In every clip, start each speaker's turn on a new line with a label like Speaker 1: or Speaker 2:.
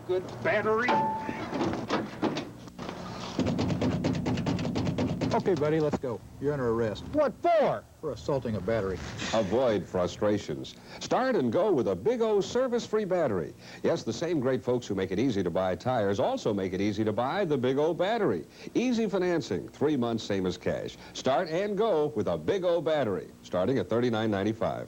Speaker 1: good battery.
Speaker 2: Okay, buddy, let's go. You're under arrest.
Speaker 1: What for?
Speaker 2: For assaulting a battery.
Speaker 3: Avoid frustrations. Start and go with a Big O service-free battery. Yes, the same great folks who make it easy to buy tires also make it easy to buy the Big O battery. Easy financing, 3 months, same as cash. Start and go with a Big O battery, starting at $39.95.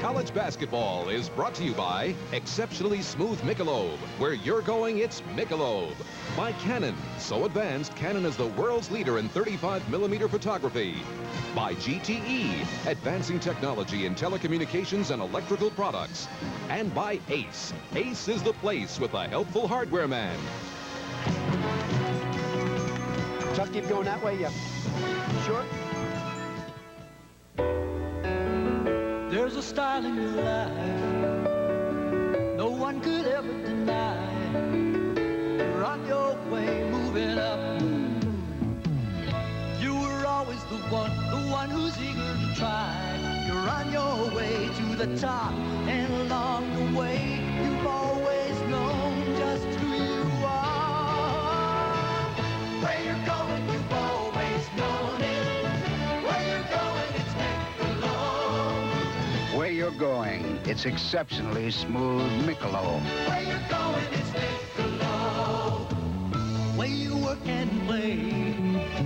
Speaker 4: College basketball is brought to you by Exceptionally Smooth Michelob. Where you're going, it's Michelob. By Canon. So advanced, Canon is the world's leader in 35mm photography. By GTE. Advancing technology in telecommunications and electrical products. And by Ace. Ace is the place with the helpful hardware man.
Speaker 5: Chuck, keep going that way, yeah. Sure?
Speaker 6: There's a style in your life no one could ever deny. You're on your way, moving up. You were always the one who's eager to try. You're on your way to the top, and along the way, you've always known just who you are. Where you're going, you've always known it. Where you're going, it's meant alone.
Speaker 1: Where you're going, it's exceptionally smooth Michelob.
Speaker 6: Where you're going, it's Michelob. Way you work and play,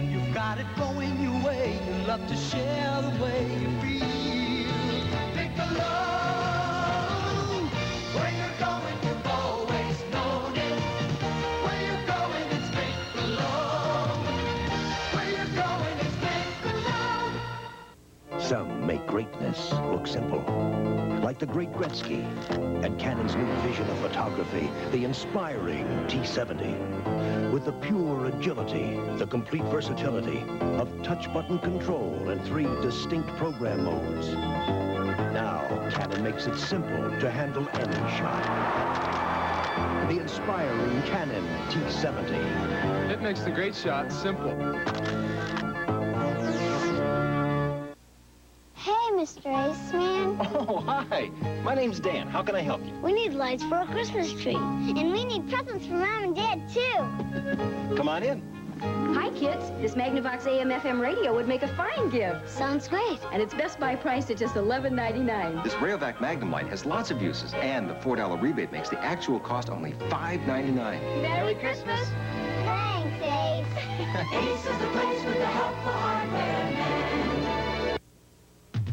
Speaker 6: you've got it going your way. You love to share the way you feel. Michelob. Where you're going, you've always known it. Where you're going, it's Michelob. Where you're going, it's Michelob.
Speaker 7: Some make greatness look simple, like the great Gretzky and Canon's new vision of photography, the inspiring T70. With the pure agility, the complete versatility of touch button control and 3 distinct program modes. Now, Canon makes it simple to handle any shot. The inspiring Canon T70.
Speaker 8: It makes the great shot simple.
Speaker 9: Hey, Mr. Aceman.
Speaker 10: Oh, hi. My name's Dan. How can I help you?
Speaker 9: We need lights for a Christmas tree. And we need presents for Mom and Dad, too.
Speaker 10: Come on in.
Speaker 11: Hi, kids. This Magnavox AM/FM radio would make a fine gift.
Speaker 9: Sounds great.
Speaker 11: And it's Best Buy priced at just $11.99.
Speaker 10: This Rayovac Magnum light has lots of uses, and the $4 rebate makes the actual cost only $5.99.
Speaker 9: Merry Christmas. Thanks, Ace.
Speaker 6: Ace is the place with the helpful hardware man.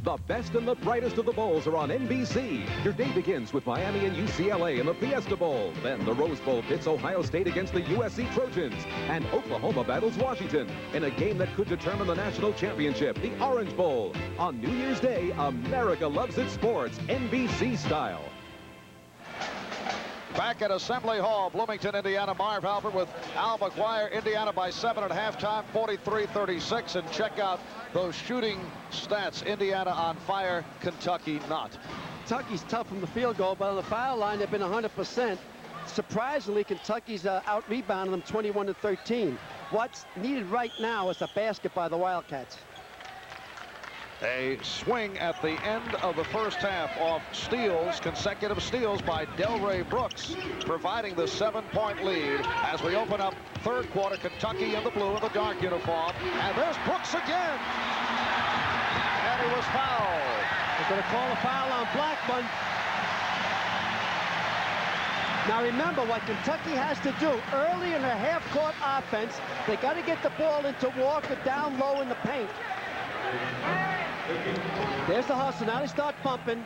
Speaker 4: The best and the brightest of the bowls are on NBC. Your day begins with Miami and UCLA in the Fiesta Bowl. Then the Rose Bowl pits Ohio State against the USC Trojans. And Oklahoma battles Washington in a game that could determine the national championship, the Orange Bowl. On New Year's Day, America loves its sports, NBC style.
Speaker 12: Back at Assembly Hall, Bloomington, Indiana. Marv Albert with Al McGuire. Indiana by 7 at halftime, 43-36. And check out those shooting stats. Indiana on fire, Kentucky not.
Speaker 5: Kentucky's tough from the field goal, but on the foul line, they've been 100%. Surprisingly, Kentucky's out-rebounded them 21-13. What's needed right now is a basket by the Wildcats.
Speaker 12: A swing at the end of the first half off steals, consecutive steals by Delray Brooks, providing the 7-point lead as we open up third quarter. Kentucky in the blue and the dark uniform. And there's Brooks again. And he was fouled.
Speaker 5: They're going to call a foul on Blackman. Now remember what Kentucky has to do early in their half-court offense. They got to get the ball into Walker down low in the paint. There's the hustle. Now they start pumping.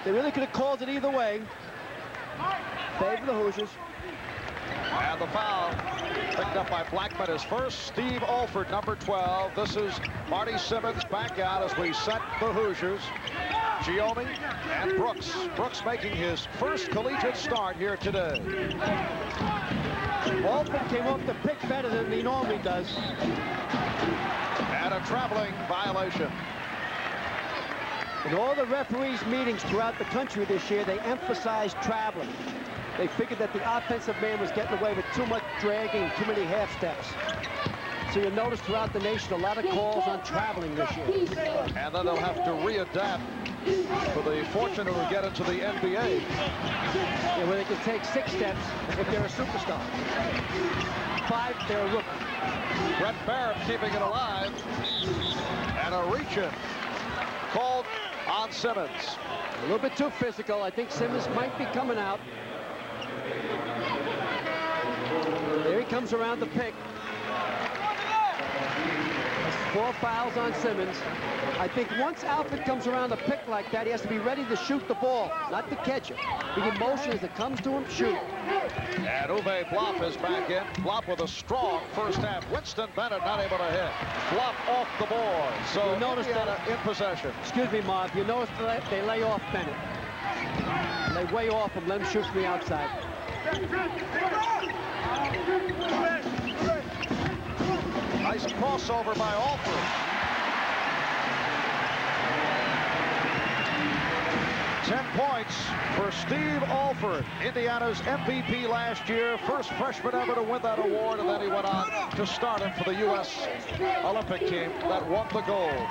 Speaker 5: They really could have called it either way. Favor the Hoosiers.
Speaker 12: And the foul picked up by Blackman is first. Steve Alford, number 12. This is Marty Simmons back out as we set the Hoosiers. Gioni and Brooks. Brooks making his first collegiate start here today.
Speaker 5: Alford came off the pick better than he normally does.
Speaker 12: And a traveling violation.
Speaker 5: In all the referees' meetings throughout the country this year, they emphasized traveling. They figured that the offensive man was getting away with too much dragging, too many half steps. So you'll notice throughout the nation a lot of calls on traveling this year.
Speaker 12: And then they'll have to readapt for the fortunate to get into the NBA.
Speaker 5: Yeah, where they can take 6 steps if they're a superstar. 5, they're a rookie.
Speaker 12: Brett Barrett keeping it alive. And a reach-in called on Simmons.
Speaker 5: A little bit too physical. I think Simmons might be coming out. There he comes around the pick. 4 fouls on Simmons. I think once Alfred comes around the pick like that, he has to be ready to shoot the ball, not to catch it. The emotion as it comes to him, shoot.
Speaker 12: And Uwe Blop is back in. Blop with a strong first half. Winston Bennett not able to hit. Blop off the board. So
Speaker 5: you notice
Speaker 12: Indiana
Speaker 5: that,
Speaker 12: in possession.
Speaker 5: Excuse me, Marv. You notice that they lay off Bennett. They way off him. Let him shoot from the outside.
Speaker 12: Nice crossover by Alford. 10 points for Steve Alford, Indiana's MVP last year, first freshman ever to win that award, and then he went on to start it for the U.S. Olympic team that won the gold.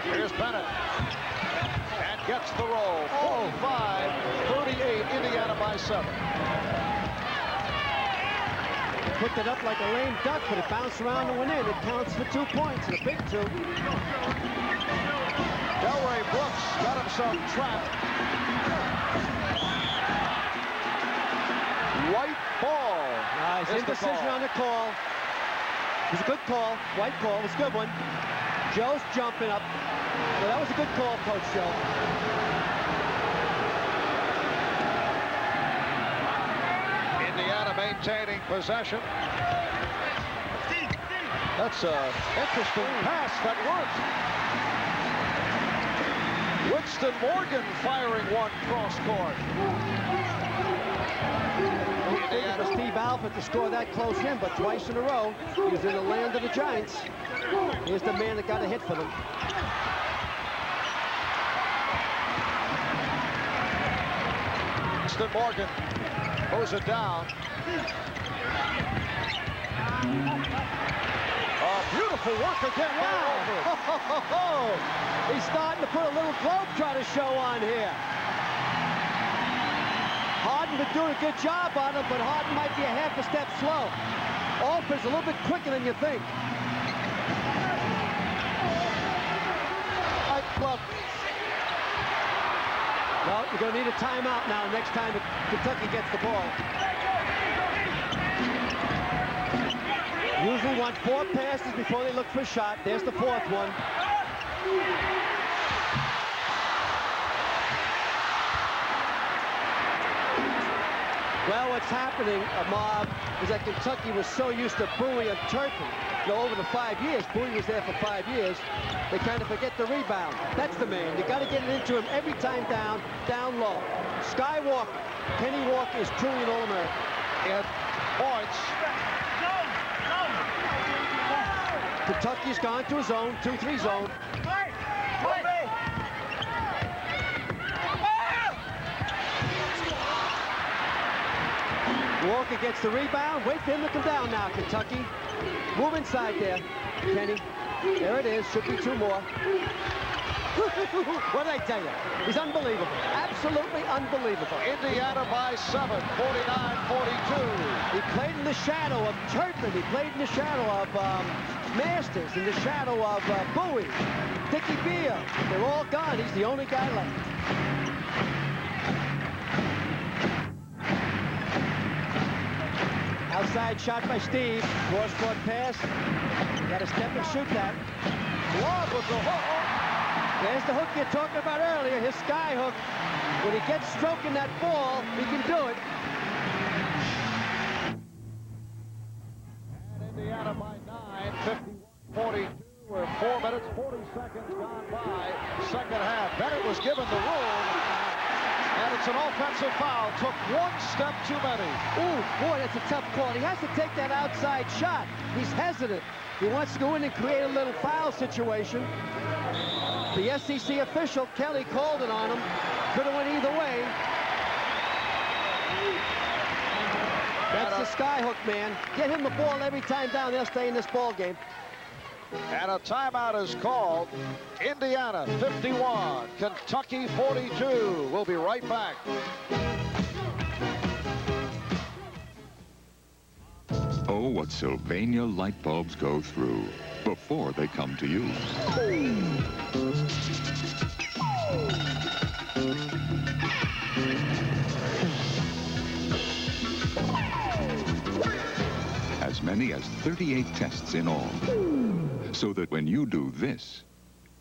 Speaker 12: Here's Bennett, and gets the roll. 45-38, Indiana by 7.
Speaker 5: Put that up like a lame duck, but it bounced around and went in. It counts for 2 points, and a big 2.
Speaker 12: Delray Brooks got himself trapped. White ball.
Speaker 5: Nice indecision on the call. It was a good call. White call. It was a good one. Joe's jumping up. Well, that was a good call, Coach Joe.
Speaker 12: Indiana maintaining possession. That's an interesting pass that worked. Winston Morgan firing one cross court.
Speaker 5: For Steve Alford to score that close in, but twice in a row, he was in the land of the Giants. Here's the man that got a hit for them.
Speaker 12: Winston Morgan throws it down. Beautiful work again.
Speaker 5: Wow. He's starting to put a little globetrotter show on here. Harden been doing a good job on him, but Harden might be a half a step slow. Alford's a little bit quicker than you think. Well, you're going to need a timeout now next time Kentucky gets the ball. Usually want 4 passes before they look for a shot. There's the 4th one. Well, what's happening, Marv, is that Kentucky was so used to Bowie and Turpin. You know, over the 5 years, Bowie was there for 5 years. They kind of forget the rebound. That's the man. You got to get it into him every time down low. Skywalker, Kenny Walker is truly an All-American.
Speaker 12: And points.
Speaker 5: Kentucky's gone to a zone, 2-3 zone. Walker gets the rebound. Wait for him to come down now, Kentucky. Move inside there, Kenny. There it is. Should be 2 more. What did I tell you? He's unbelievable. Absolutely unbelievable.
Speaker 12: Indiana by 7, 49-42.
Speaker 5: He played in the shadow of Turpin. He played in the shadow of Masters, in the shadow of Bowie, Dickie Beal. They're all gone. He's the only guy left. Outside shot by Steve. Cross-court pass. Got to step and shoot that.
Speaker 12: Love with the hook.
Speaker 5: There's the hook you're talking about earlier, his sky hook. When he gets stroking that ball, he can do it.
Speaker 12: And Indiana by 9, 51-42. We're 4 minutes, 40 seconds gone by. Second half. Bennett was given the room. And it's an offensive foul. Took 1 step too many.
Speaker 5: Ooh, boy, that's a tough call. He has to take that outside shot. He's hesitant. He wants to go in and create a little foul situation. The SEC official, Kelly, called it on him. Could have went either way. That's the skyhook, man. Get him the ball every time down. They'll stay in this ball game.
Speaker 12: And a timeout is called. Indiana 51, Kentucky 42. We'll be right back.
Speaker 13: Oh, what Sylvania light bulbs go through before they come to you. As many as 38 tests in all. So that when you do this,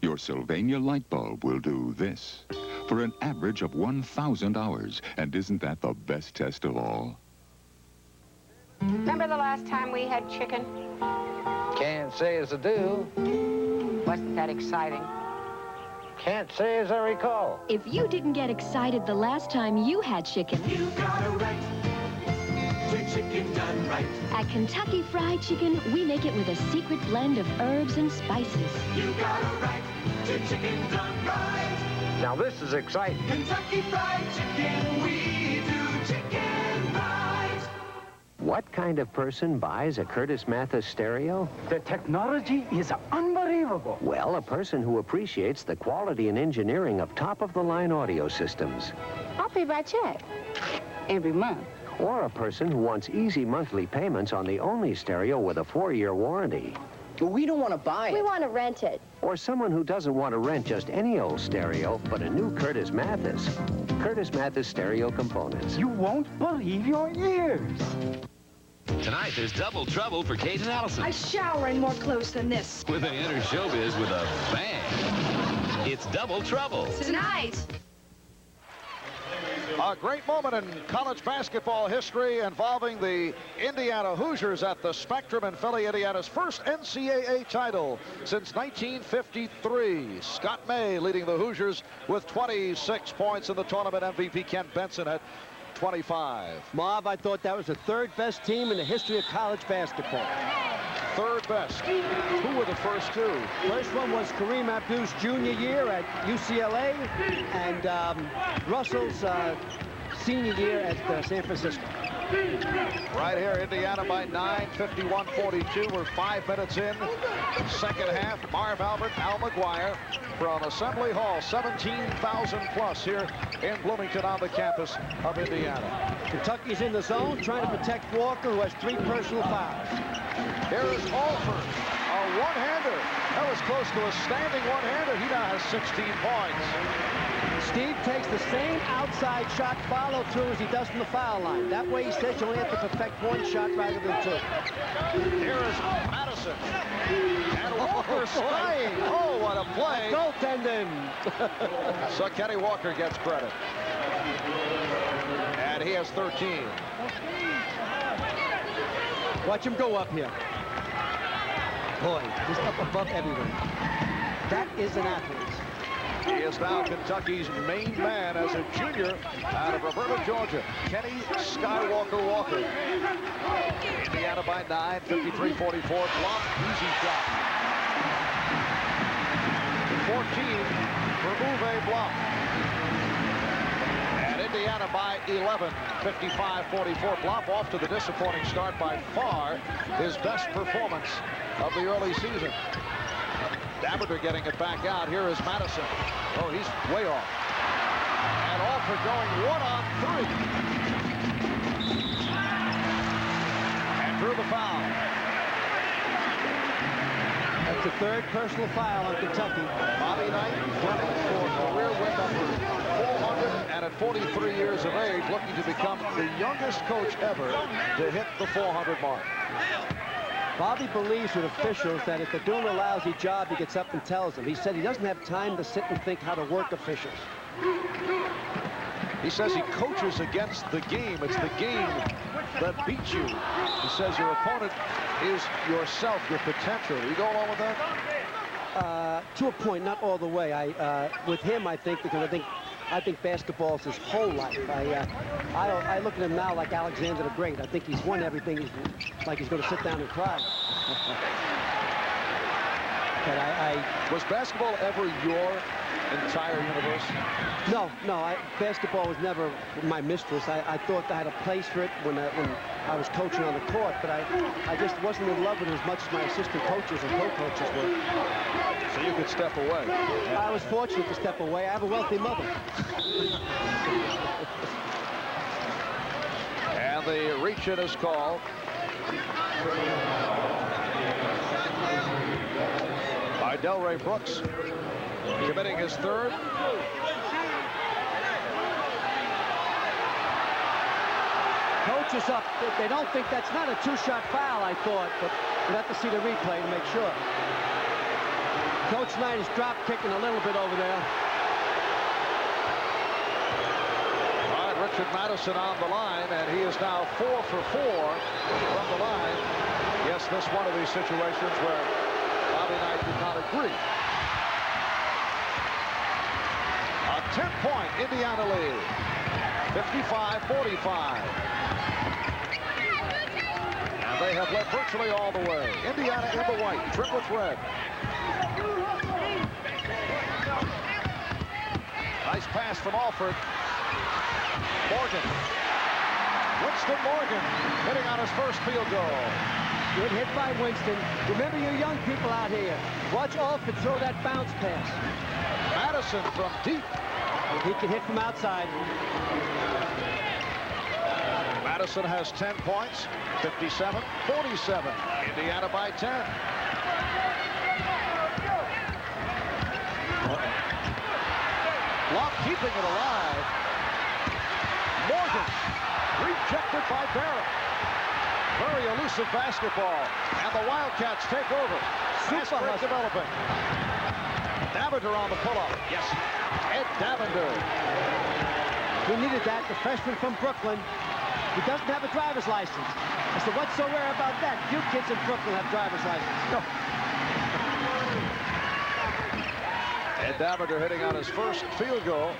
Speaker 13: your Sylvania light bulb will do this for an average of 1,000 hours. And isn't that the best test of all?
Speaker 14: Remember the last time we had chicken?
Speaker 15: Can't say as I do.
Speaker 14: Wasn't that exciting?
Speaker 15: Can't say as I recall.
Speaker 11: If you didn't get excited the last time you had chicken,
Speaker 6: You got a right to chicken done right.
Speaker 11: At Kentucky Fried Chicken, we make it with a secret blend of herbs and spices.
Speaker 6: You got a right to chicken done right.
Speaker 15: Now this is exciting.
Speaker 6: Kentucky Fried Chicken, we do chicken right.
Speaker 15: What kind of person buys a Curtis Mathis stereo?
Speaker 16: The technology is unbelievable.
Speaker 15: Well, a person who appreciates the quality and engineering of top-of-the-line audio systems.
Speaker 14: I'll pay by check every month.
Speaker 15: Or a person who wants easy monthly payments on the only stereo with a 4-year warranty.
Speaker 17: We don't want to buy it.
Speaker 9: We want to rent it.
Speaker 15: Or someone who doesn't want to rent just any old stereo, but a new Curtis Mathis. Curtis Mathis stereo components.
Speaker 16: You won't believe your ears.
Speaker 18: Tonight, there's double trouble for Kate and Allison.
Speaker 19: I shower in more clothes than this.
Speaker 18: When they enter showbiz with a bang. It's double trouble.
Speaker 19: Tonight.
Speaker 12: A great moment in college basketball history involving the Indiana Hoosiers at the Spectrum in Philly. Indiana's first NCAA title since 1953. Scott May leading the Hoosiers with 26 points in the tournament. MVP Ken Benson at 25.
Speaker 5: Marv, I thought that was the third best team in the history of college basketball.
Speaker 12: Third best. Who were the first two?
Speaker 5: First one was Kareem Abdu's junior year at UCLA and Russell's senior year at San Francisco.
Speaker 12: Right here, Indiana by 9, 51-42. We're 5 minutes in. Second half, Marv Albert, Al McGuire from Assembly Hall. 17,000 plus here in Bloomington on the campus of Indiana.
Speaker 5: Kentucky's in the zone trying to protect Walker, who has 3 personal fouls.
Speaker 12: Here is Alford, a one-hander. That was close to a standing one-hander. He now has 16 points.
Speaker 5: Steve takes the same outside shot follow through as he does from the foul line. That way he says you only have to perfect 1 shot rather than 2.
Speaker 12: Here is Madison. And Walker's flying. Oh, what a play.
Speaker 5: Goaltending.
Speaker 12: So Kenny Walker gets credit. And he has 13.
Speaker 5: Watch him go up here. Boy, just up above everyone. That is an athlete.
Speaker 12: He is now Kentucky's main man as a junior out of Roberta, Georgia. Kenny Skywalker Walker. Indiana by 9, 53-44. Block, easy shot. 14 for Uwe Block. And Indiana by 11, 55-44. Block off to the disappointing start, by far his best performance of the early season. Davider getting it back out. Here is Madison. Oh, he's way off. And Alford going 1-on-3. And drew the foul.
Speaker 5: That's the 3rd personal foul on Kentucky.
Speaker 12: Bobby Knight running for career win number 400, and at 43 years of age, looking to become the youngest coach ever to hit the 400 mark.
Speaker 5: Bobby believes with officials that if they're doing a lousy job, he gets up and tells them. He said he doesn't have time to sit and think how to work officials.
Speaker 12: He says he coaches against the game. It's the game that beats you. He says your opponent is yourself, your potential. You go along with that?
Speaker 5: To a point, not all the way. With him, I think, because I think basketball is his whole life. I look at him now like Alexander the Great. I think he's won everything. Like he's going to sit down and cry.
Speaker 12: But was basketball ever your entire universe?
Speaker 5: No. Basketball was never my mistress. I thought I had a place for it when I was coaching on the court, but I just wasn't in love with it as much as my assistant coaches and co-coaches were.
Speaker 12: So you could step away.
Speaker 5: I was fortunate to step away. I have a wealthy mother.
Speaker 12: And the reach-in is called by Delray Brooks, committing his third.
Speaker 5: Coach is up. They don't think that's not a two-shot foul, I thought, but we'll have to see the replay to make sure. Coach Knight is drop kicking a little bit over there.
Speaker 12: All right, Richard Madison on the line, and he is now 4 for 4 from the line. Yes, this one of these situations where Bobby Knight did not agree. A 10-point Indiana lead, 55-45. And they have led virtually all the way. Indiana in the white, trimmed with red. Nice pass from Alford. Morgan. Winston Morgan hitting on his first field goal.
Speaker 5: Good hit by Winston. Remember, you young people out here, watch Alford throw that bounce pass.
Speaker 12: Madison from deep.
Speaker 5: He can hit from outside.
Speaker 12: Madison has 10 points, 57-47. Indiana by 10. Block keeping it alive. Morgan rejected by Barrett. Very elusive basketball, and the Wildcats take over. Fast break developing. Davender on the pull-up. Yes, Ed Davender.
Speaker 5: He needed that. The freshman from Brooklyn. He doesn't have a driver's license. I said, what's so rare about that? Few kids in Brooklyn have driver's license. No.
Speaker 12: Ed Davender hitting on his first field goal.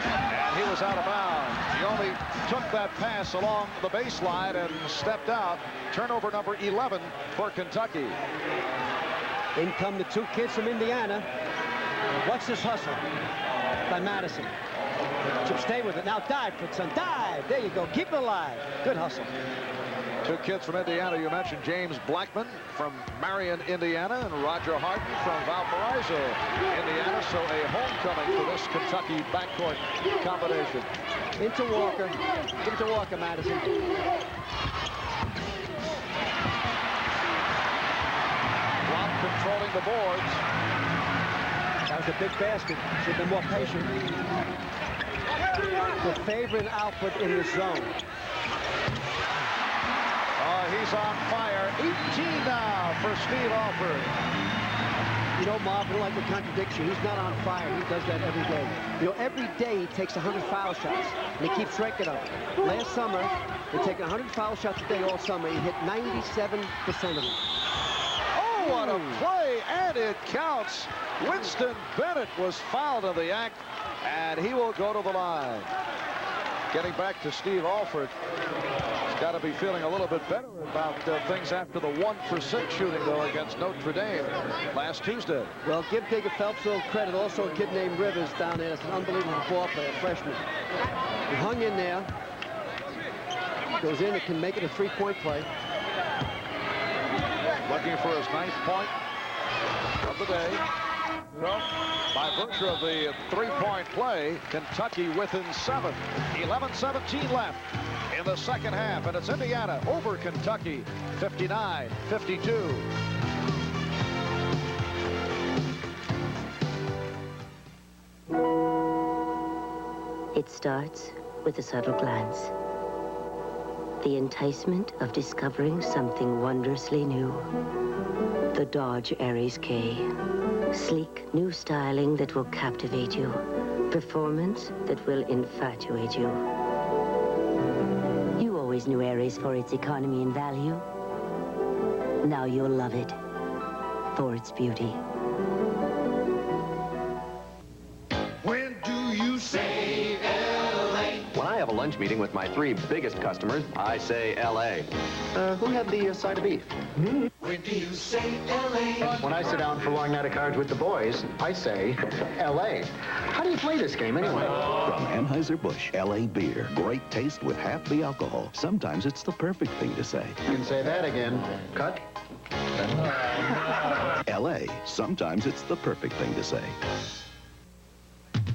Speaker 12: And he was out of bounds. He only took that pass along the baseline and stepped out. Turnover number 11 for Kentucky.
Speaker 5: In come the two kids from Indiana. Watch this hustle by Madison. Chip, stay with it. Now dive, Fritson. Dive. There you go. Keep it alive. Good hustle.
Speaker 12: Two kids from Indiana. You mentioned James Blackman from Marion, Indiana, and Roger Harden from Valparaiso, Indiana. So a homecoming for this Kentucky backcourt combination.
Speaker 5: Into Walker. Give it to Walker, Madison.
Speaker 12: Rock controlling the boards.
Speaker 5: That was a big basket. Should have been more patient. The favorite Alford in the zone.
Speaker 12: He's on fire. 18 now for Steve Alford.
Speaker 5: You know, Marv, I don't like to contradict you. He's not on fire. He does that every day. You know, every day he takes 100 foul shots, and he keeps ranking up. Last summer, he taken 100 foul shots a day all summer. He hit 97% of them.
Speaker 12: Oh, what a play, and it counts. Winston Bennett was fouled in the act, and he will go to the line. Getting back to Steve Alford. He's got to be feeling a little bit better about things after the 1 for 6 shooting, though, against Notre Dame last Tuesday.
Speaker 5: Well, give Digger Phelps a little credit. Also, a kid named Rivers down there. It's an unbelievable ball player, freshman. He hung in there. Goes in and can make it a three-point play.
Speaker 12: Looking for his 9th point of the day. Well, by virtue of the three-point play, Kentucky within 7. 11-17 left in the second half, and it's Indiana over Kentucky, 59-52.
Speaker 17: It starts with a subtle glance. The enticement of discovering something wondrously new. The Dodge Aries K. Sleek, new styling that will captivate you. Performance that will infatuate you. You always knew Aries for its economy and value. Now you'll love it for its beauty.
Speaker 6: When do you say LA?
Speaker 15: When I have a lunch
Speaker 20: lunch meeting with my 3 biggest customers, I say L.A. Who had the side of beef?
Speaker 6: When do you say L.A.?
Speaker 2: When I sit down for a long night of cards with the boys, I say L.A. How do you play this game anyway?
Speaker 7: From Anheuser-Busch, L.A. beer. Great taste with half the alcohol. Sometimes it's the perfect thing to say.
Speaker 2: You can say that again. Cut.
Speaker 7: L.A. Sometimes it's the perfect thing to say.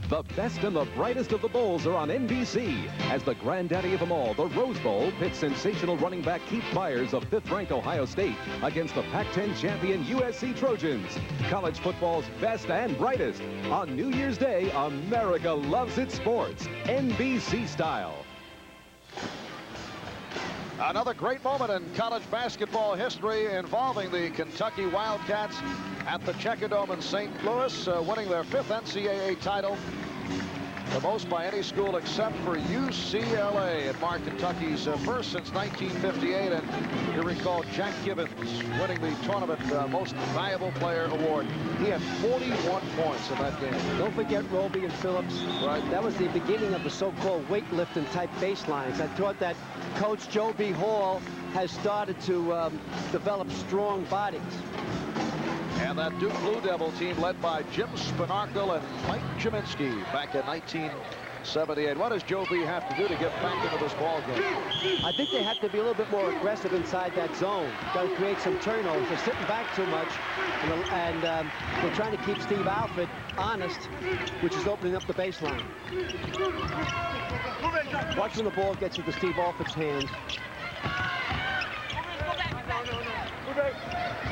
Speaker 4: The best and the brightest of the bowls are on NBC. As the granddaddy of them all, the Rose Bowl pits sensational running back Keith Myers of 5th-ranked Ohio State against the Pac-10 champion USC Trojans. College football's best and brightest. On New Year's Day, America loves its sports, NBC style.
Speaker 12: Another great moment in college basketball history involving the Kentucky Wildcats at the Checker Dome in St. Louis, winning their 5th NCAA title, the most by any school except for UCLA. It marked Kentucky's first since 1958, and you recall Jack Gibbons winning the tournament Most Valuable Player award. He had 41 points in that game.
Speaker 5: Don't forget Roby and Phillips.
Speaker 12: Right.
Speaker 5: That was the beginning of the so-called weightlifting type baselines. I thought that Coach Joe B. Hall has started to develop strong bodies.
Speaker 12: And that Duke Blue Devil team led by Jim Spinarkle and Mike Jaminski back in 1978. What does Joe B. have to do to get back into this ball game?
Speaker 5: I think they have to be a little bit more aggressive inside that zone. Got to create some turnovers. They're sitting back too much, and they're trying to keep Steve Alford honest, which is opening up the baseline. Watch when the ball gets into Steve Alford's hands.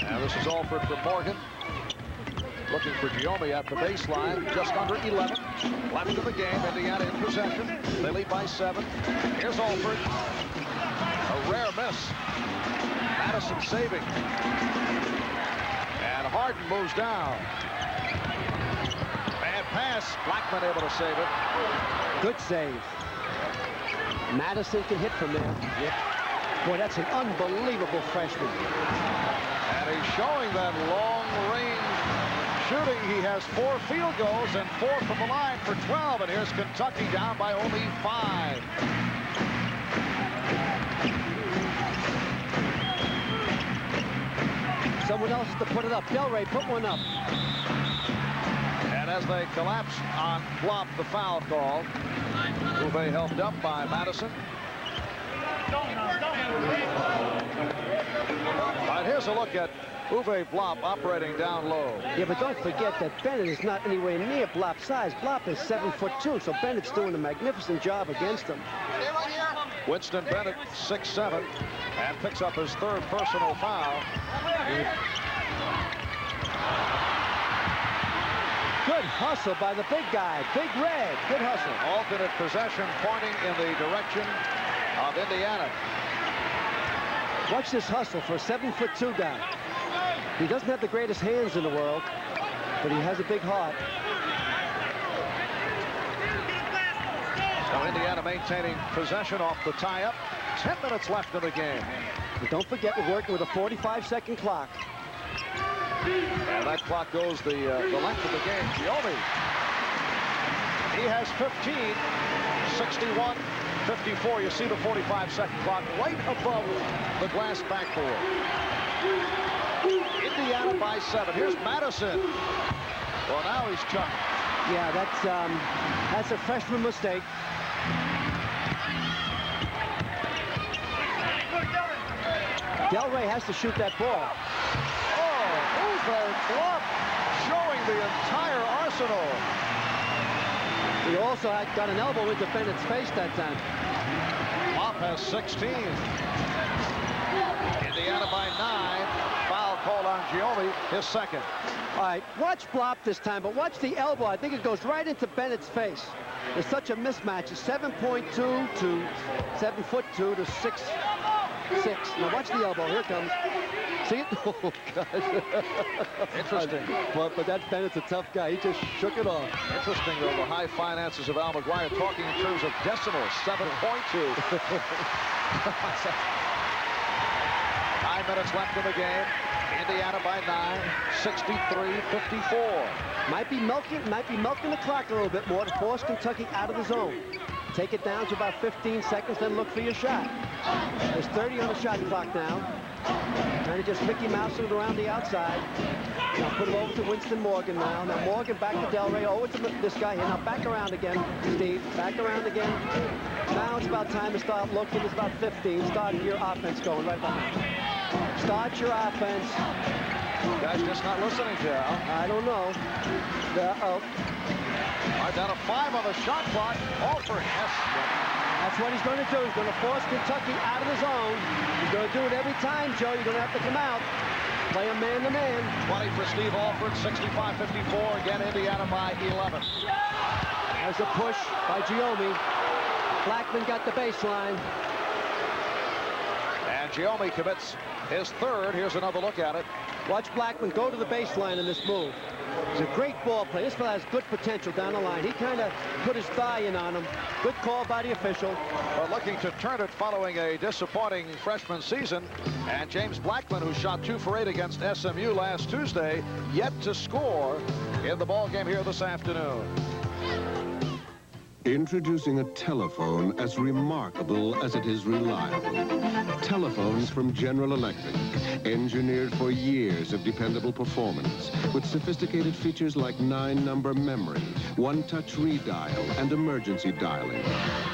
Speaker 12: And this is Alford from Morgan. Looking for Giombi at the baseline. Just under 11. Left of the game. Indiana in possession. They lead by 7. Here's Alford. A rare miss. Madison saving. And Harden moves down. Bad pass. Blackman able to save it.
Speaker 5: Good save. Madison can hit from there.
Speaker 12: Yep.
Speaker 5: Boy, that's an unbelievable freshman.
Speaker 12: And he's showing that long-range shooting. He has 4 field goals and 4 from the line for 12. And here's Kentucky down by only 5.
Speaker 5: Someone else has to put it up. Delray put one up.
Speaker 12: And as they collapse on Flop, the foul call. Uwe helped up by Madison. All right, here's a look at Uwe Blop operating down low.
Speaker 5: Yeah, but don't forget that Bennett is not anywhere near Blop's size. Blop is 7'2", so Bennett's doing a magnificent job against him.
Speaker 12: Winston Bennett, 6'7", and picks up his 3rd personal foul.
Speaker 5: Good hustle by the big guy, Big Red. Good hustle.
Speaker 12: Alternate possession pointing in the direction of Indiana.
Speaker 5: Watch this hustle for a 7'2" guy. He doesn't have the greatest hands in the world, but he has a big heart.
Speaker 12: So Indiana maintaining possession off the tie-up. 10 minutes left in the game.
Speaker 5: But don't forget, we're working with a 45-second clock.
Speaker 12: And that clock goes the length of the game. Giombi. He has 15, 61, 54. You see the 45-second clock right above the glass backboard. Indiana by 7. Here's Madison. Well, now he's chucked.
Speaker 5: Yeah, that's a freshman mistake. Delray has to shoot that ball.
Speaker 12: Oh, Uwe Blop showing the entire arsenal.
Speaker 5: He also had got an elbow into Bennett's face that time.
Speaker 12: Blop has 16. Indiana by 9. Foul called on Giombi, his 2nd.
Speaker 5: All right, watch Blop this time, but watch the elbow. I think it goes right into Bennett's face. There's such a mismatch. It's 7.2 to 7'2" to 6'6". Now watch the elbow. Here it comes. See it? Oh, God.
Speaker 12: Interesting.
Speaker 5: But that Bennett's a tough guy. He just shook it off.
Speaker 12: Interesting, though, the high finances of Al McGuire talking in terms of decimals. 7.2. 9 minutes left in the game. Indiana by 9, 63-54.
Speaker 5: Might be milking the clock a little bit more to force Kentucky out of the zone. Take it down to about 15 seconds, then look for your shot. There's 30 on the shot clock now. Trying to just Mickey Mouse it around the outside. Now put it over to Winston Morgan now. Now Morgan back to Delray. Oh, it's this guy here. Now back around again, Steve. Back around again. Now it's about time to start looking. It's about 15. Start your offense going right behind. Start your offense.
Speaker 12: You guys just not listening to Al.
Speaker 5: I don't know.
Speaker 12: All right, down to 5 on the shot clock. Alford, yes.
Speaker 5: That's what he's going to do. He's going to force Kentucky out of the zone. He's going to do it every time, Joe. You're going to have to come out. Play a man-to-man.
Speaker 12: 20 for Steve Alford, 65-54. Again, Indiana by 11.
Speaker 5: There's a push by Giomi. Blackman got the baseline.
Speaker 12: And Giomi commits his third. Here's another look at it.
Speaker 5: Watch Blackman go to the baseline in this move. He's a great ball player. This fellow has good potential down the line. He kind of put his thigh in on him. Good call by the official.
Speaker 12: But looking to turn it following a disappointing freshman season. And James Blackman, who shot 2 for 8 against SMU last Tuesday, yet to score in the ball game here this afternoon.
Speaker 3: Introducing a telephone as remarkable as it is reliable. Telephones from General Electric, engineered for years of dependable performance, with sophisticated features like 9-number memory, one-touch redial, and emergency dialing.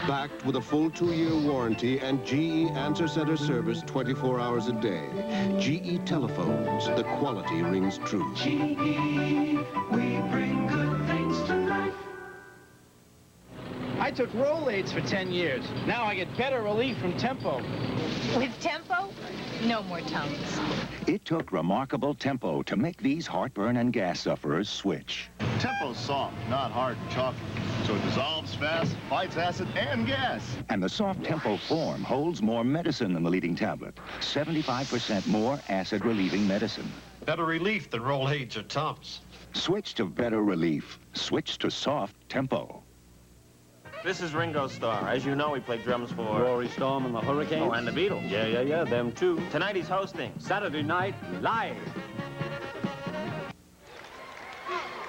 Speaker 3: Backed with a full 2-year warranty and GE Answer Center service 24 hours a day. GE telephones, the quality rings true.
Speaker 6: GE, we bring good things to life.
Speaker 16: I took Rolaids for 10 years. Now I get better relief from Tempo.
Speaker 19: With Tempo, no more tongues.
Speaker 7: It took remarkable Tempo to make these heartburn and gas sufferers switch.
Speaker 21: Tempo's soft, not hard and chalky. So it dissolves fast, fights acid and gas.
Speaker 7: And the soft Tempo form holds more medicine than the leading tablet. 75% more acid-relieving medicine.
Speaker 22: Better relief than Rolaids or Tums.
Speaker 7: Switch to better relief. Switch to soft Tempo.
Speaker 23: This is Ringo Starr. As you know, he played drums for
Speaker 16: Rory Storm and the Hurricanes.
Speaker 23: Oh, and the Beatles.
Speaker 16: Yeah, them too.
Speaker 23: Tonight he's hosting Saturday Night Live.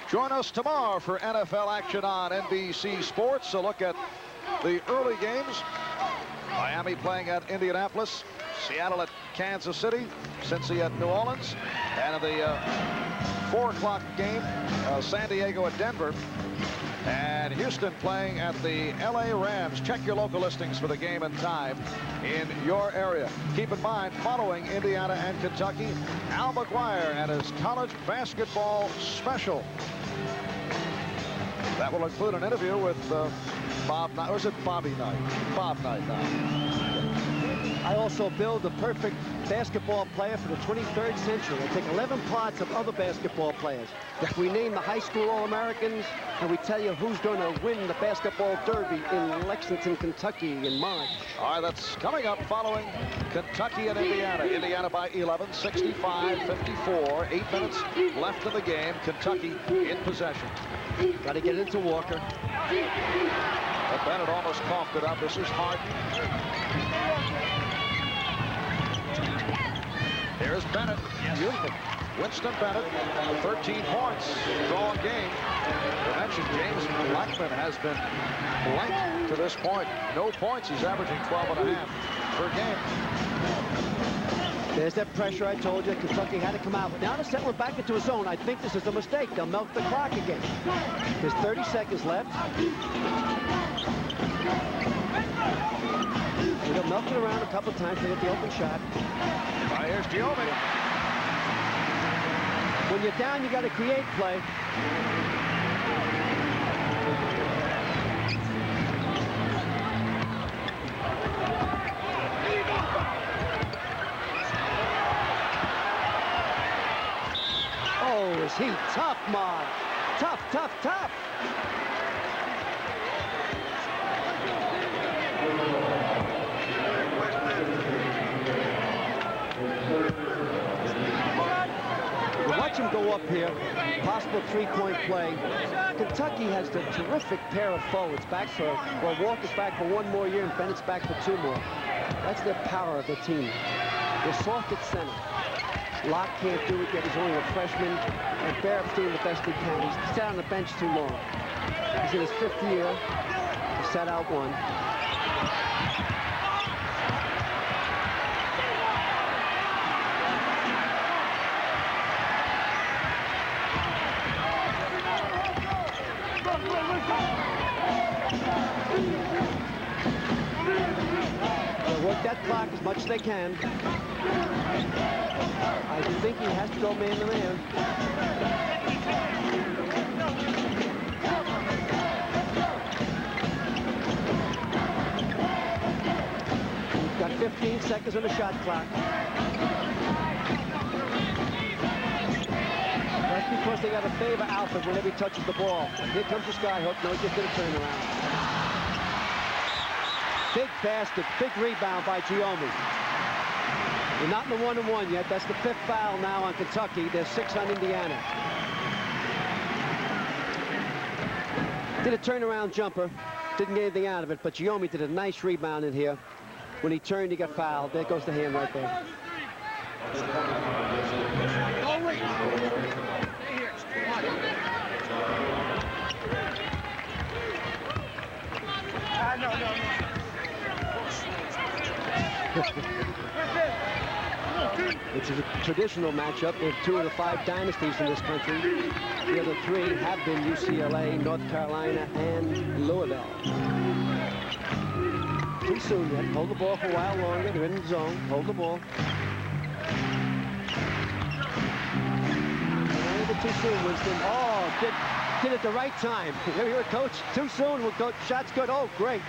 Speaker 12: Join us tomorrow for NFL action on NBC Sports. A look at the early games. Miami playing at Indianapolis, Seattle at Kansas City, Cincy at New Orleans, and in the 4 o'clock game, San Diego at Denver. And Houston playing at the LA Rams. Check your local listings for the game and time in your area. Keep in mind, following Indiana and Kentucky, Al McGuire and his college basketball special. That will include an interview with Bob Knight. Or is it Bobby Knight? Bob Knight now.
Speaker 5: I also build the perfect basketball player for the 23rd century. I take 11 plots of other basketball players. We name the high school All-Americans, and we tell you who's going to win the basketball derby in Lexington, Kentucky in March.
Speaker 12: All right, that's coming up following Kentucky and Indiana. Indiana by 11, 65-54. 8 minutes left in the game. Kentucky in possession.
Speaker 5: Got to get into Walker.
Speaker 12: But Bennett almost coughed it up. This is Harden. Here's Bennett. Beautiful. Winston Bennett, 13 points, draw game. I mentioned James Blackman has been blank to this point. No points. He's averaging 12.5 per game.
Speaker 5: There's that pressure I told you. Kentucky had to come out. But now to settle it back into a zone, I think this is a mistake. They'll milk the clock again. There's 30 seconds left. They'll milk it around a couple times to get the open shot.
Speaker 12: All right, here's Giomi.
Speaker 5: When you're down, you got to create play. Oh, is he tough, Mark? Tough, tough, tough. Watch him go up here. Possible three-point play. Kentucky has the terrific pair of forwards back for, well, Walker's back for 1 more year and Bennett's back for 2 more. That's the power of the team. They're soft at center. Locke can't do it yet. He's only a freshman. And Barrett's doing the best he can. He's sat on the bench too long. He's in his 5th year. set out one. They'll work that clock as much as they can. I think he has to go man to man. He's got 15 seconds on the shot clock. That's because they got to favor Alfred whenever he touches the ball. Here comes the skyhook. No, he just did a turnaround. Big basket, big rebound by Giomi. We're not in the 1-and-1 yet. That's the 5th foul now on Kentucky. There's 6 on Indiana. Did a turnaround jumper. Didn't get anything out of it, but Giomi did a nice rebound in here. When he turned, he got fouled. There goes the hand right there. It's a traditional matchup with 2 of the 5 dynasties in this country. The other 3 have been UCLA, North Carolina, and Louisville. Too soon yet. Hold the ball for a while longer. They're in the zone. Hold the ball. Too soon, Winston. Oh, did it the right time. Here you go, coach. Too soon. We'll go. Shot's good. Oh, great.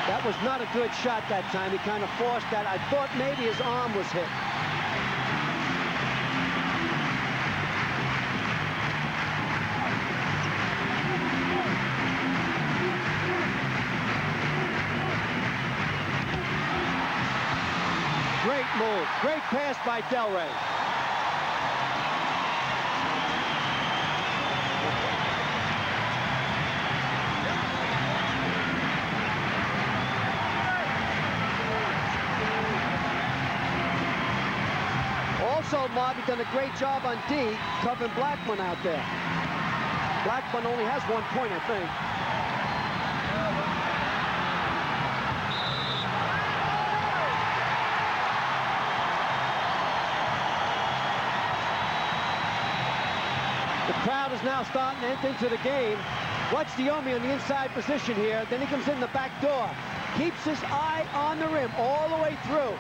Speaker 5: That was not a good shot that time. He kind of forced that. I thought maybe his arm was hit. Great move. Great pass by Delray. Also, Marvin done a great job on D, covering Blackman out there. Blackman only has 1 point, I think. The crowd is now starting to enter into the game. Watch Giomi on the inside position here. Then he comes in the back door. Keeps his eye on the rim all the way through.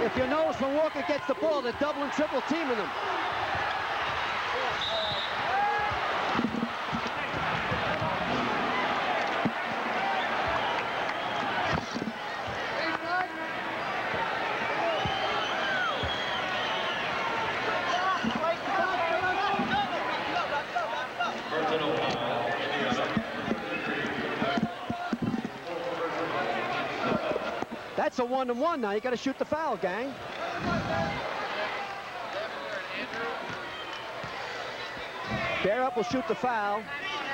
Speaker 5: If you notice when Walker gets the ball, they're double and triple teaming him. That's a 1-on-1 now. You got to shoot the foul, gang. Bear up will shoot the foul.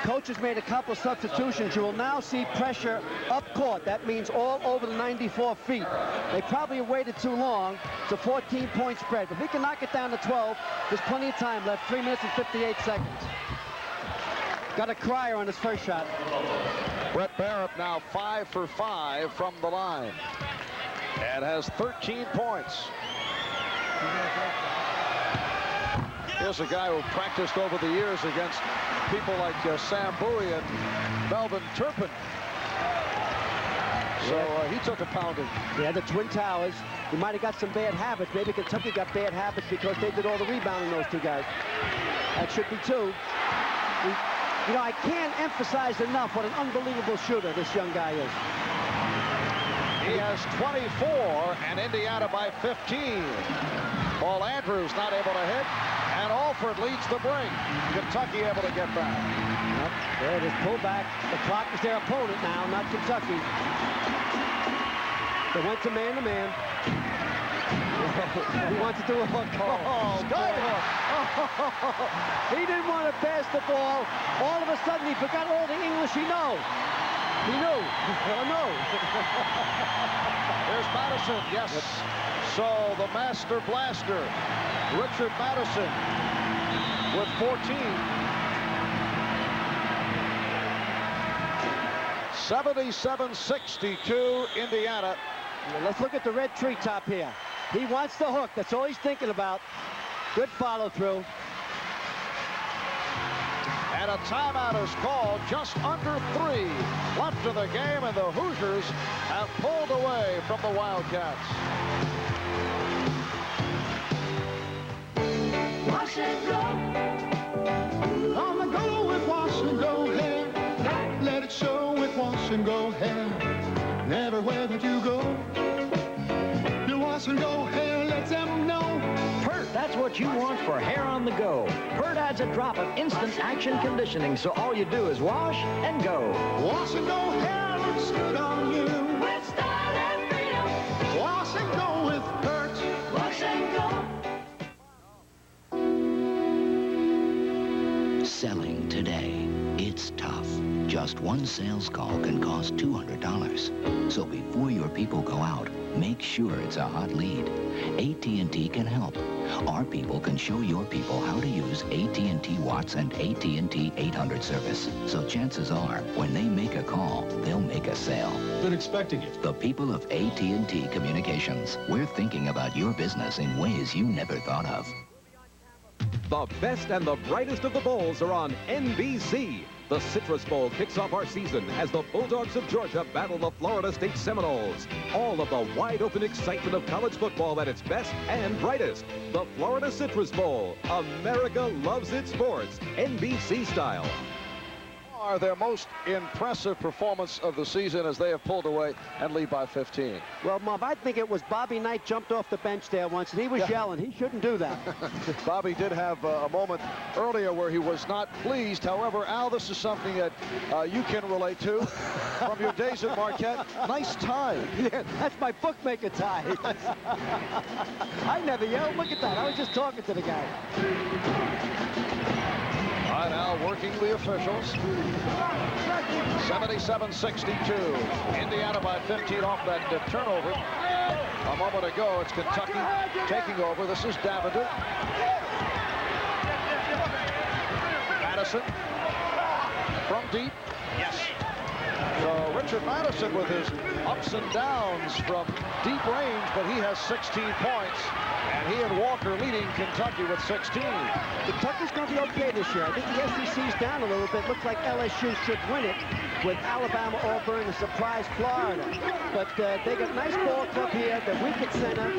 Speaker 5: Coach has made a couple substitutions. You will now see pressure up court. That means all over the 94 feet. They probably have waited too long. It's a 14-point spread. If he can knock it down to 12, there's plenty of time left. 3 minutes and 58 seconds. Got a crier on his first shot.
Speaker 12: Brett Barrett now 5 for 5 from the line and has 13 points. Here's a guy who practiced over the years against people like Sam Bowie and Melvin Turpin. So he took a pounding.
Speaker 5: Yeah, the Twin Towers. He might have got some bad habits. Maybe Kentucky got bad habits because they did all the rebounding, those two guys. That should be 2. You know, I can't emphasize enough what an unbelievable shooter this young guy is.
Speaker 12: He has 24, and Indiana by 15. Paul Andrews not able to hit, and Alford leads the break. Kentucky able to get back.
Speaker 5: Yep, there it is, pull back. The clock is their opponent now, not Kentucky. They went to man-to-man. He wants to do a hook. Oh, sky hook. Oh, he didn't want to pass the ball. All of a sudden, he forgot all the English he knows. He knew. Oh, no.
Speaker 12: There's Madison. Yes. Yep. So the master blaster, Richard Madison, with 14. 77-62, Indiana.
Speaker 5: Well, let's look at the red treetop here. He wants the hook. That's all he's thinking about. Good follow-through.
Speaker 12: And a timeout is called, just under 3 left of the game, and the Hoosiers have pulled away from the Wildcats.
Speaker 6: Wash and go.
Speaker 1: On the go with wash and go hair. Let it show with wash and go hair. Everywhere that you go, your wash and go hair lets them know.
Speaker 8: Pert, that's what you want for hair on the go. Pert adds a drop of instant action conditioning, so all you do is wash and go.
Speaker 1: Wash and go hair looks good on you.
Speaker 6: With style and freedom.
Speaker 1: Wash and go with Pert.
Speaker 6: Wash and
Speaker 7: go. Selling today, it's tough. Just one sales call can cost $200. So before your people go out, make sure it's a hot lead. AT&T can help. Our people can show your people how to use AT&T Watts and AT&T 800 service. So chances are, when they make a call, they'll make a sale.
Speaker 10: Been expecting it.
Speaker 7: The people of AT&T Communications. We're thinking about your business in ways you never thought of.
Speaker 4: The best and the brightest of the bowls are on NBC. The Citrus Bowl kicks off our season as the Bulldogs of Georgia battle the Florida State Seminoles. All of the wide-open excitement of college football at its best and brightest. The Florida Citrus Bowl. America loves its sports, NBC style.
Speaker 12: Their most impressive performance of the season as they have pulled away and lead by 15.
Speaker 5: Well, Marv, I think it was Bobby Knight jumped off the bench there once, and he was yelling. He shouldn't do that.
Speaker 12: Bobby did have a moment earlier where he was not pleased. However, Al, this is something that you can relate to from your days at Marquette. Nice tie.
Speaker 5: Yeah, that's my bookmaker tie. I never yelled. Look at that. I was just talking to the guy.
Speaker 12: All right, Al, working the officials. 77-62. Indiana by 15 off that turnover. A moment ago, it's Kentucky taking over. This is Davender. Madison from deep. Yes. So Richard Madison with his ups and downs from deep range, but he has 16 points. And he and Walker leading Kentucky with 16.
Speaker 5: Kentucky's going to be okay this year. I think the SEC's down a little bit. Looks like LSU should win it with Alabama, Auburn, and surprise Florida. But they got a nice ball club here. They're weak at center.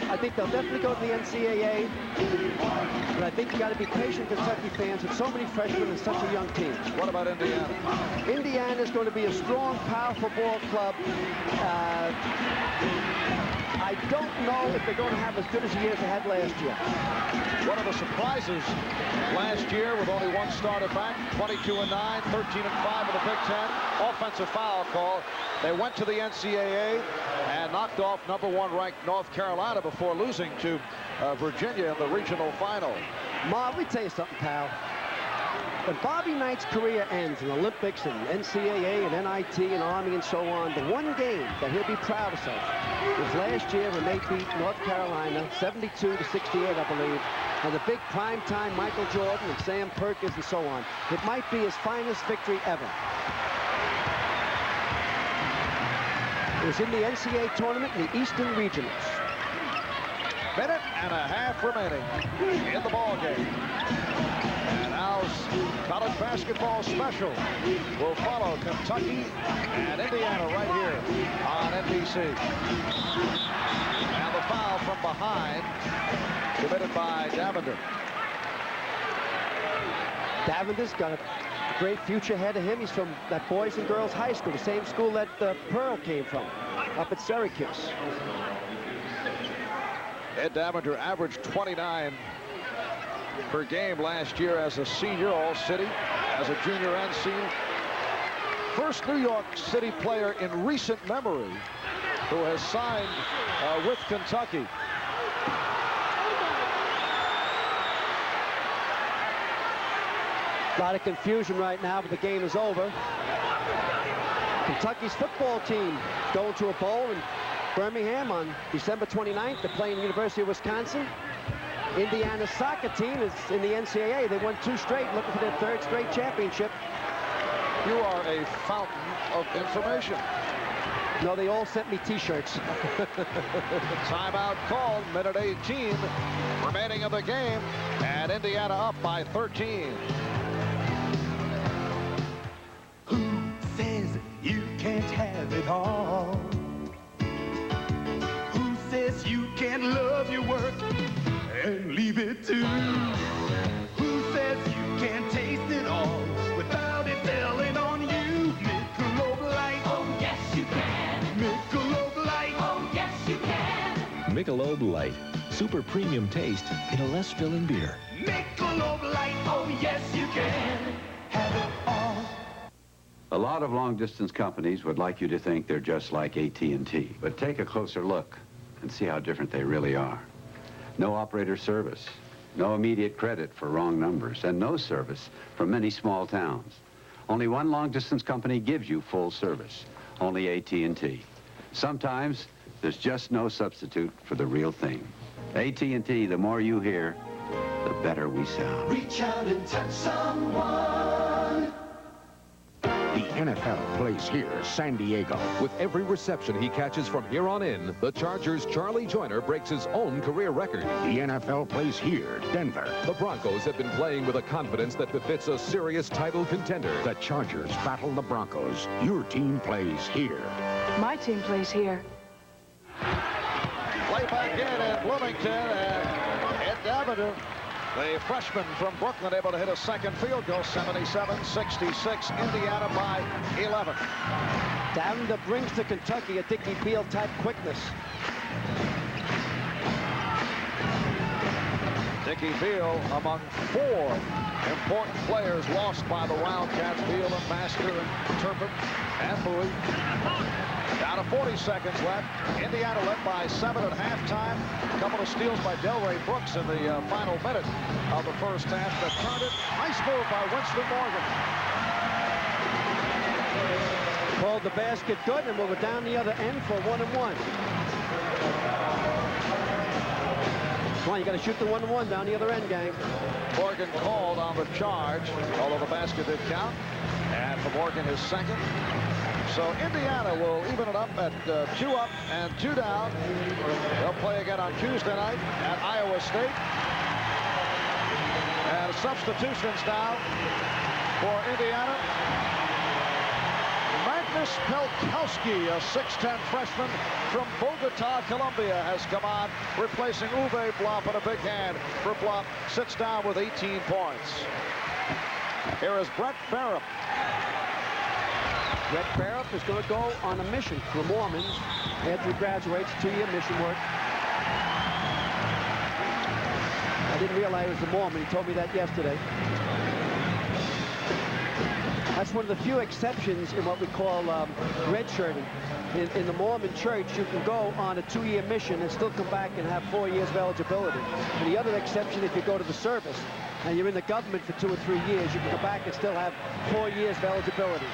Speaker 5: I think they'll definitely go to the NCAA. But I think you got to be patient, Kentucky fans, with so many freshmen and such a young team.
Speaker 12: What about Indiana?
Speaker 5: Indiana's going to be a strong, powerful ball club. I don't know if they're going to have as good as the years they had last year.
Speaker 12: One of the surprises last year with only one starter back, 22-9, 13-5 in the Big Ten. Offensive foul call. They went to the NCAA and knocked off #1 ranked North Carolina before losing to Virginia in the regional final.
Speaker 5: Ma, let me tell you something, pal. When Bobby Knight's career ends in Olympics and NCAA and NIT and Army and so on, the one game that he'll be proudest of was last year when they beat North Carolina 72-68, I believe, and the big primetime Michael Jordan and Sam Perkins and so on. It might be his finest victory ever. It was in the NCAA tournament in the Eastern Regionals.
Speaker 12: Minute and a half remaining in the ball game. And Al's college basketball special will follow Kentucky and Indiana right here on NBC. And the foul from behind committed by Davender.
Speaker 5: Davender's got a Great future ahead of him. He's from that boys and girls high school, the same school that Pearl came from, up at Syracuse.
Speaker 12: Ed Davender averaged 29 per game last year as a senior, All-City, as a junior and senior. First New York City player in recent memory who has signed with Kentucky.
Speaker 5: A lot of confusion right now, but the game is over. Kentucky's football team going to a bowl in Birmingham on December 29th. They're playing University of Wisconsin. Indiana's soccer team is in the NCAA. They won 2 straight, looking for their 3rd straight championship.
Speaker 12: You are a fountain of information.
Speaker 5: No, they all sent me T-shirts.
Speaker 12: Timeout called, minute 18 remaining of the game, and Indiana up by 13.
Speaker 6: Who says you can't have it all? Who says you can't love your work and leave it too? Who says you can't taste it all without it telling on you? Michelob Light. Oh, yes, you can. Michelob Light. Oh, yes, you can.
Speaker 7: Michelob Light. Super premium taste in a less filling beer.
Speaker 6: Michelob Light. Oh, yes, you can. Have it all.
Speaker 10: A lot of long-distance companies would like you to think they're just like AT&T, but take a closer look and see how different they really are. No operator service, no immediate credit for wrong numbers, and no service from many small towns. Only one long-distance company gives you full service, only AT&T. Sometimes there's just no substitute for the real thing. AT&T, the more you hear, the better we sound.
Speaker 6: Reach out and touch someone.
Speaker 11: The NFL plays here, San Diego.
Speaker 4: With every reception he catches from here on in, the Chargers' Charlie Joyner breaks his own career record.
Speaker 11: The NFL plays here, Denver.
Speaker 4: The Broncos have been playing with a confidence that befits a serious title contender.
Speaker 11: The Chargers battle the Broncos. Your team plays here.
Speaker 19: My team plays here.
Speaker 12: Play back in Bloomington, and Ed Davender, the freshman from Brooklyn, able to hit a second field goal, 77-66, Indiana by 11.
Speaker 5: Davender brings to Kentucky a Dickie Field-type quickness.
Speaker 12: Dickie Field among 4 important players lost by the Wildcats, Field and Master and Turpin and Bowie. Down to 40 seconds left. Indiana led by 7 at halftime. A couple of steals by Delray Brooks in the final minute of the first half that turned it. Nice move by Winston Morgan.
Speaker 5: Called the basket good, and we're down the other end for 1-and-1. Come on, you got to shoot the 1-and-1 down the other end, gang.
Speaker 12: Morgan called on the charge, although the basket did count. And for Morgan, his second. So Indiana will even it up at 2 up and 2 down. They'll play again on Tuesday night at Iowa State. And substitutions now for Indiana. Magnus Pelkowski, a 6'10 freshman from Bogota, Colombia, has come on, replacing Uwe Blop in a big hand. For Blop, sits down with 18 points. Here is Brett Barham.
Speaker 5: Brett Barham is going to go on a mission for Mormon after he graduates, 2-year mission work. I didn't realize he was a Mormon. He told me that yesterday. That's one of the few exceptions in what we call redshirting. In the Mormon church, you can go on a 2-year mission and still come back and have 4 years of eligibility. And the other exception, if you go to the service and you're in the government for 2 or 3 years, you can go back and still have 4 years of eligibility.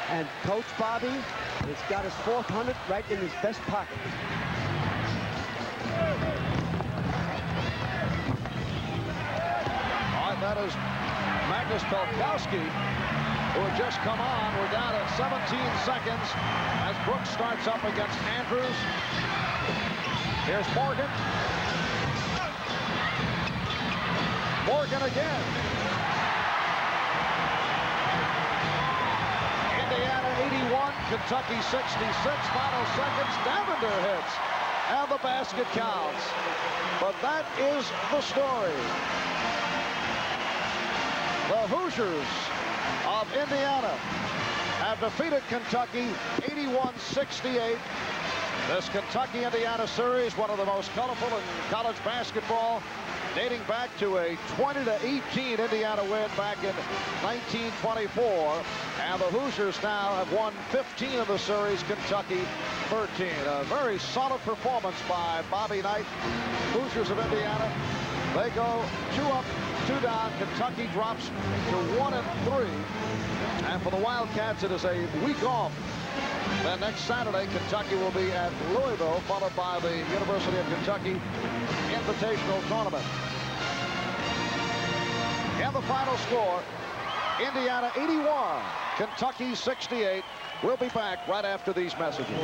Speaker 5: And Coach Bobby has got his 400 right in his vest pocket.
Speaker 12: All right, that is Magnus Pelkowski, who had just come on. We're down at 17 seconds as Brooks starts up against Andrews. Here's Morgan. Morgan again. Indiana 81, Kentucky 66. Final seconds, Davender hits, and the basket counts. But that is the story. The Hoosiers of Indiana have defeated Kentucky 81-68. This Kentucky-Indiana series, one of the most colorful in college basketball, dating back to a 20-18 Indiana win back in 1924. And the Hoosiers now have won 15 of the series, Kentucky 13. A very solid performance by Bobby Knight. Hoosiers of Indiana, they go 2 up, 2 down. Kentucky drops to 1-3. And for the Wildcats, it is a week off. Then next Saturday, Kentucky will be at Louisville, followed by the University of Kentucky Invitational Tournament. And the final score, Indiana 81, Kentucky 68. We'll be back right after these messages.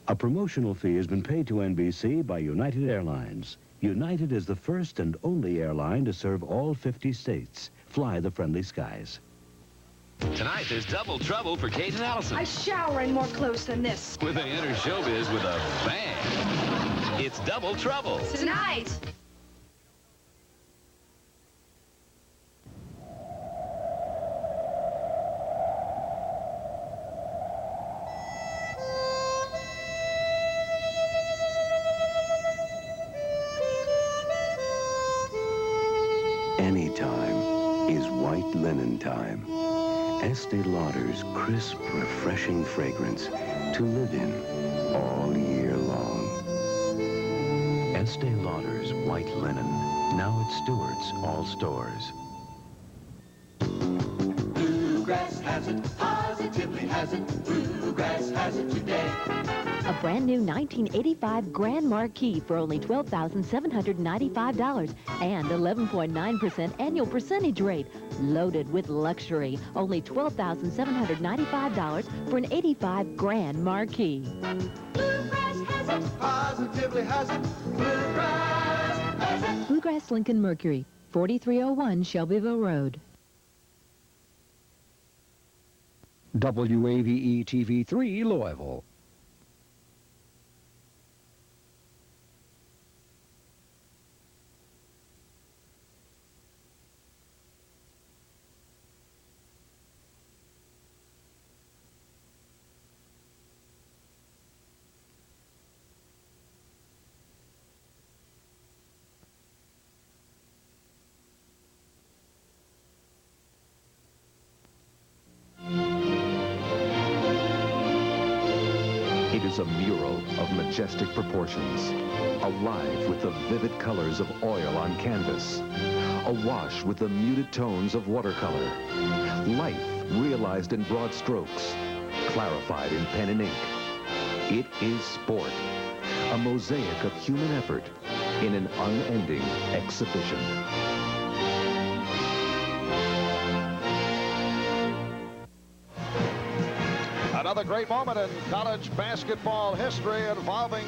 Speaker 7: A promotional fee has been paid to NBC by United Airlines. United is the first and only airline to serve all 50 states. Fly the friendly skies.
Speaker 18: Tonight, there's double trouble for Kate and Allison.
Speaker 19: I shower in more clothes than this.
Speaker 18: When they enter showbiz with a bang. It's double trouble.
Speaker 19: Tonight.
Speaker 7: Anytime is white linen time. Estee Lauder's crisp, refreshing fragrance to live in all year long. Estee Lauder's white linen, now at Stewart's all stores.
Speaker 6: Bluegrass has it, positively has it. Bluegrass has it today.
Speaker 9: A brand new 1985 Grand Marquis for only $12,795 and 11.9% annual percentage rate. Loaded with luxury. Only $12,795 for an 85 Grand Marquis.
Speaker 6: Bluegrass has it, positively has it. Bluegrass has it.
Speaker 9: Bluegrass Lincoln Mercury, 4301 Shelbyville Road.
Speaker 11: WAVE TV3 Louisville.
Speaker 13: It is a mural of majestic proportions, alive with the vivid colors of oil on canvas, awash with the muted tones of watercolor, life realized in broad strokes, clarified in pen and ink. It is sport, a mosaic of human effort in an unending exhibition.
Speaker 12: Another great moment in college basketball history involving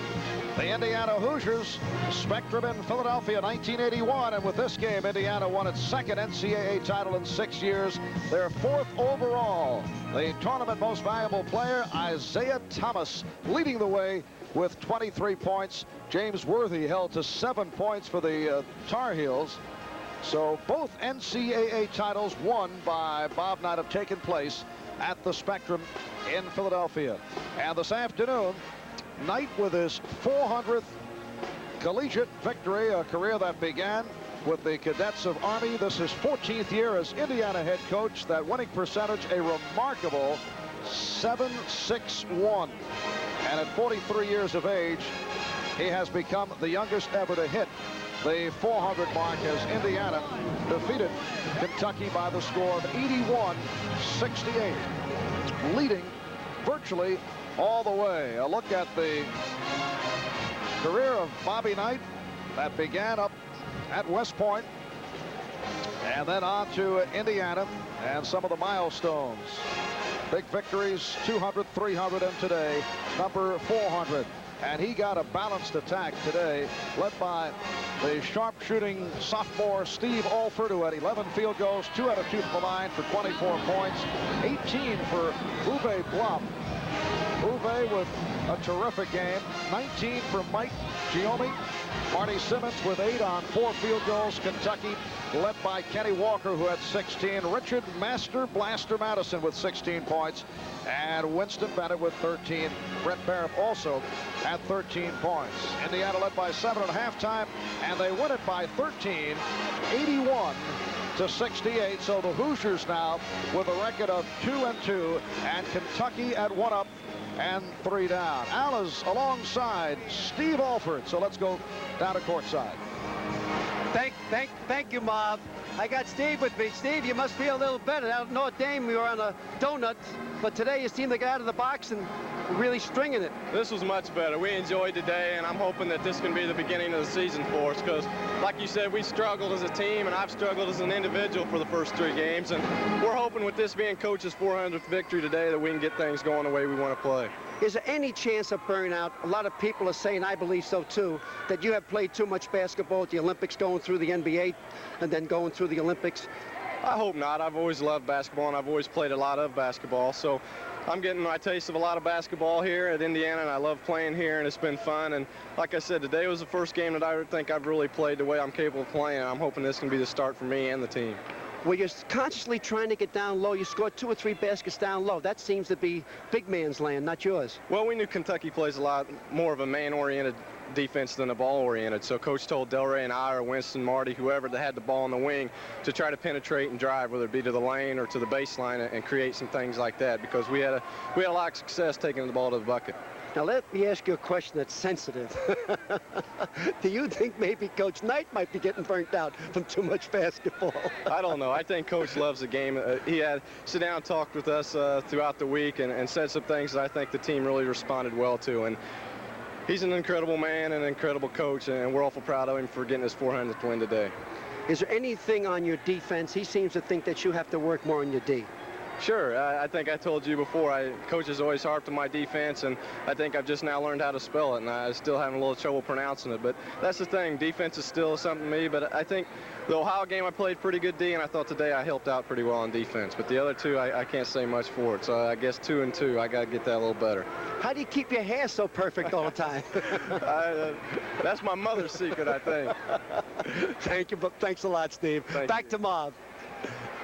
Speaker 12: the Indiana Hoosiers. Spectrum in Philadelphia, 1981. And with this game, Indiana won its second NCAA title in 6 years. Their 4th overall. The tournament most valuable player, Isaiah Thomas, leading the way with 23 points. James Worthy held to 7 points for the Tar Heels. So both NCAA titles won by Bob Knight have taken place at the Spectrum in Philadelphia. And this afternoon, Knight with his 400th collegiate victory, a career that began with the Cadets of Army. This is 14th year as Indiana head coach. That winning percentage, a remarkable 761. And at 43 years of age, he has become the youngest ever to hit the 400 mark as Indiana defeated Kentucky by the score of 81-68, leading virtually all the way. A look at the career of Bobby Knight that began up at West Point and then on to Indiana, and some of the milestones. Big victories, 200, 300, and today, number 400. And he got a balanced attack today, led by the sharpshooting sophomore Steve Alford, who had 11 field goals, 2 out of 2 from the line for 24 points, 18 for Uwe Blum. Uwe with a terrific game, 19 for Mike Giomi. Marty Simmons with 8 on 4 field goals. Kentucky led by Kenny Walker, who had 16. Richard Master Blaster Madison with 16 points. And Winston Bennett with 13. Brett Barrett also had 13 points. Indiana led by 7 at halftime, and they win it by 13, 81-68. So the Hoosiers now with a record of 2-2, and Kentucky at 1 up and 3 down. Al is alongside Steve Alford. So let's go down to courtside.
Speaker 5: Thank you, Marv. I got Steve with me. Steve, you must feel a little better. Out at Notre Dame, we were on a donut, but today you seem to get out of the box and really stringing it.
Speaker 14: This was much better. We enjoyed today, and I'm hoping that this can be the beginning of the season for us, because, like you said, we struggled as a team, and I've struggled as an individual for the first 3 games, and we're hoping with this being Coach's 400th victory today that we can get things going the way we want to play.
Speaker 5: Is there any chance of burnout? A lot of people are saying, I believe so too, that you have played too much basketball at the Olympics, going through the NBA and then going through the Olympics.
Speaker 14: I hope not. I've always loved basketball, and I've always played a lot of basketball. So I'm getting my taste of a lot of basketball here at Indiana, and I love playing here, and it's been fun. And like I said, today was the first game that I think I've really played the way I'm capable of playing. I'm hoping this can be the start for me and the team.
Speaker 5: Well, you're consciously trying to get down low. You scored 2 or 3 baskets down low. That seems to be big man's land, not yours.
Speaker 14: Well, we knew Kentucky plays a lot more of a man-oriented defense than a ball-oriented. So Coach told Delray and I, or Winston, Marty, whoever that had the ball in the wing, to try to penetrate and drive, whether it be to the lane or to the baseline, and create some things like that, because we had a lot of success taking the ball to the bucket.
Speaker 5: Now, let me ask you a question that's sensitive. Do you think maybe Coach Knight might be getting burnt out from too much basketball?
Speaker 14: I don't know. I think Coach loves the game. He had sit down and talked with us throughout the week and said some things that I think the team really responded well to. And he's an incredible man and an incredible coach, and we're awful proud of him for getting his 400th win today.
Speaker 5: Is there anything on your defense? He seems to think that you have to work more on your D.
Speaker 14: Sure. I think I told you before, Coach has always harped on my defense, and I think I've just now learned how to spell it, and I still having a little trouble pronouncing it. But that's the thing. Defense is still something to me, but I think the Ohio game I played pretty good D, and I thought today I helped out pretty well on defense. But the other 2, I can't say much for it. So I guess 2 and 2, I got to get that a little better.
Speaker 5: How do you keep your hair so perfect all the time?
Speaker 14: That's my mother's secret, I think.
Speaker 5: Thank you. Thanks a lot, Steve. Back to Mob.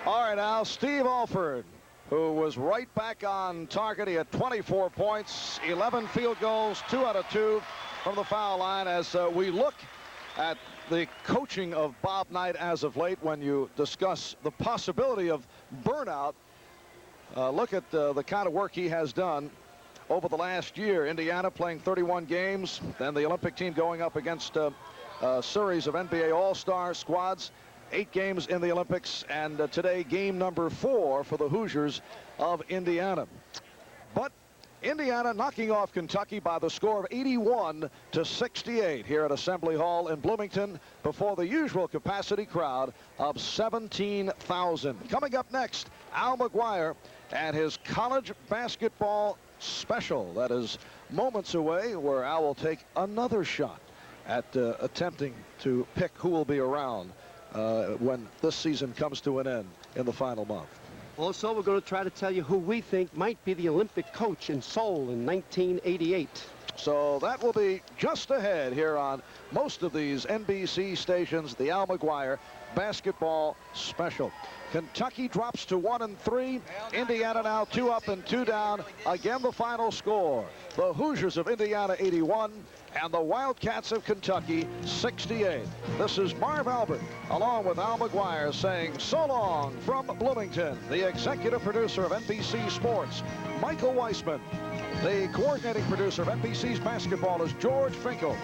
Speaker 12: All right, now, Steve Alford, who was right back on target. He had 24 points, 11 field goals, 2 out of 2 from the foul line. As we look at the coaching of Bob Knight as of late, when you discuss the possibility of burnout, look at the kind of work he has done over the last year. Indiana playing 31 games, then the Olympic team going up against a series of NBA All-Star squads. 8 games in the Olympics, and today game number 4 for the Hoosiers of Indiana. But Indiana knocking off Kentucky by the score of 81-68 here at Assembly Hall in Bloomington before the usual capacity crowd of 17,000. Coming up next, Al McGuire and his college basketball special. That is moments away, where Al will take another shot at attempting to pick who will be around when this season comes to an end in the final month.
Speaker 5: Also, we're going to try to tell you who we think might be the Olympic coach in Seoul in 1988.
Speaker 12: So that will be just ahead here on most of these NBC stations, the Al McGuire basketball special. Kentucky drops to 1 and 3. Indiana now 2 up and 2 down. Again, the final score: the Hoosiers of Indiana 81 and the Wildcats of Kentucky 68. This is Marv Albert along with Al McGuire saying so long from Bloomington. The executive producer of NBC Sports, Michael Weissman. The coordinating producer of NBC's basketball is George Finkel.